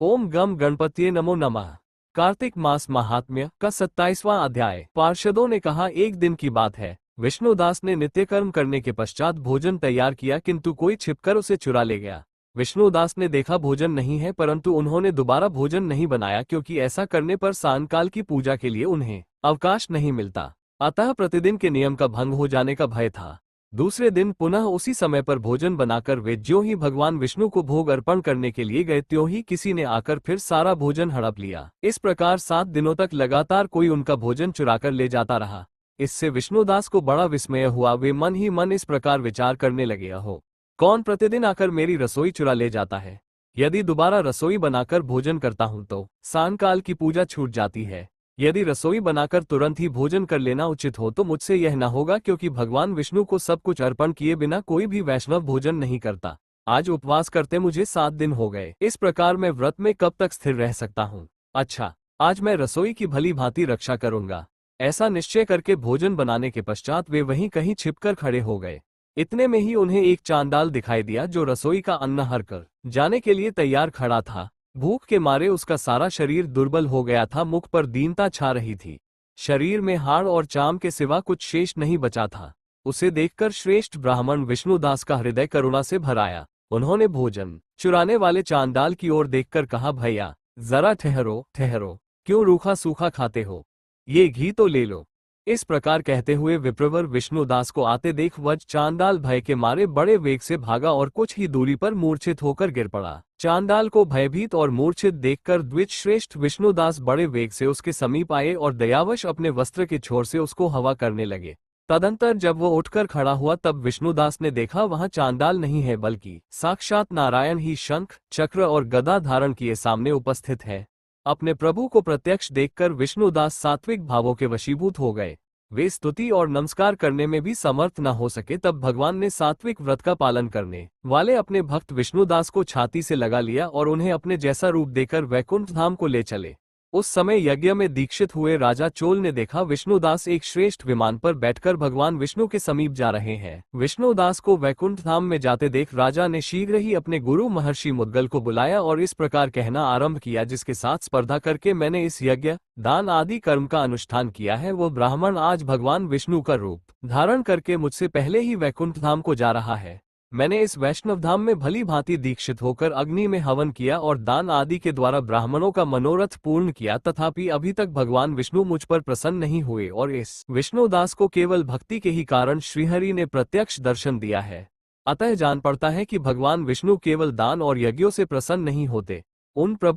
ओम गम गणपतिये नमो नमः। कार्तिक मास महात्म्य का 27वां अध्याय। पार्षदों ने कहा, एक दिन की बात है, विष्णुदास ने नित्यकर्म करने के पश्चात भोजन तैयार किया, किंतु कोई छिपकर उसे चुरा ले गया। विष्णुदास ने देखा भोजन नहीं है, परंतु उन्होंने दोबारा भोजन नहीं बनाया, क्योंकि ऐसा करने पर सायंकाल की पूजा के लिए उन्हें अवकाश नहीं मिलता। अतः प्रतिदिन के नियम का भंग हो जाने का भय था। दूसरे दिन पुनः उसी समय पर भोजन बनाकर वे ज्यों ही भगवान विष्णु को भोग अर्पण करने के लिए गए, त्यों ही किसी ने आकर फिर सारा भोजन हड़प लिया। इस प्रकार 7 दिनों तक लगातार कोई उनका भोजन चुराकर ले जाता रहा। इससे विष्णुदास को बड़ा विस्मय हुआ। वे मन ही मन इस प्रकार विचार करने लगे, हो कौन प्रतिदिन आकर मेरी रसोई चुरा ले जाता है। यदि दोबारा रसोई बनाकर भोजन करता हूं तो सायंकाल की पूजा छूट जाती है। यदि रसोई बनाकर तुरंत ही भोजन कर लेना उचित हो तो मुझसे यह न होगा, क्योंकि भगवान विष्णु को सब कुछ अर्पण किए बिना कोई भी वैष्णव भोजन नहीं करता। आज उपवास करते मुझे 7 दिन हो गए। इस प्रकार मैं व्रत में कब तक स्थिर रह सकता हूँ। अच्छा, आज मैं रसोई की भली भांति रक्षा करूंगा। ऐसा निश्चय करके भोजन बनाने के पश्चात वे वहीं कहीं छिपकर खड़े हो गए। इतने में ही उन्हें एक चांडाल दिखाई दिया, जो रसोई का अन्न हर कर जाने के लिए तैयार खड़ा था। भूख के मारे उसका सारा शरीर दुर्बल हो गया था, मुख पर दीनता छा रही थी। शरीर में हाड़ और चाम के सिवा कुछ शेष नहीं बचा था। उसे देखकर श्रेष्ठ ब्राह्मण विष्णुदास का हृदय करुणा से भर आया। उन्होंने भोजन चुराने वाले चांडाल की ओर देखकर कहा, भैया जरा ठहरो ठहरो, क्यों रूखा सूखा खाते हो, ये घी तो ले लो। इस प्रकार कहते हुए विप्रवर विष्णुदास को आते देख वह चांडाल भय के मारे बड़े वेग से भागा और कुछ ही दूरी पर मूर्छित होकर गिर पड़ा। चांडाल को भयभीत और मूर्छित देखकर द्विज श्रेष्ठ विष्णुदास बड़े वेग से उसके समीप आए और दयावश अपने वस्त्र के छोर से उसको हवा करने लगे। तदंतर जब वो उठकर खड़ा हुआ तब विष्णुदास ने देखा वहां चांडाल नहीं है, बल्कि साक्षात नारायण ही शंख चक्र और गदा धारण किए सामने उपस्थित है। अपने प्रभु को प्रत्यक्ष देखकर विष्णुदास सात्विक भावों के वशीभूत हो गए। वे स्तुति और नमस्कार करने में भी समर्थ न हो सके, तब भगवान ने सात्विक व्रत का पालन करने वाले अपने भक्त विष्णुदास को छाती से लगा लिया और उन्हें अपने जैसा रूप देकर वैकुंठ धाम को ले चले। उस समय यज्ञ में दीक्षित हुए राजा चोल ने देखा विष्णुदास एक श्रेष्ठ विमान पर बैठकर भगवान विष्णु के समीप जा रहे हैं। विष्णुदास को वैकुंठ धाम में जाते देख राजा ने शीघ्र ही अपने गुरु महर्षि मुद्गल को बुलाया और इस प्रकार कहना आरंभ किया, जिसके साथ स्पर्धा करके मैंने इस यज्ञ दान आदि कर्म का अनुष्ठान किया है, वो ब्राह्मण आज भगवान विष्णु का रूप धारण करके मुझसे पहले ही वैकुंठ धाम को जा रहा है। मैंने इस वैष्णव धाम में भली भांति दीक्षित होकर अग्नि में हवन किया और दान आदि के द्वारा ब्राह्मणों का मनोरथ पूर्ण किया, तथापि अभी तक भगवान विष्णु मुझ पर प्रसन्न नहीं हुए और इस विष्णुदास को केवल भक्ति के ही कारण श्रीहरि ने प्रत्यक्ष दर्शन दिया है। अतः जान पड़ता है कि भगवान विष्णु केवल दान और यज्ञों से प्रसन्न नहीं होते, उन प्रभु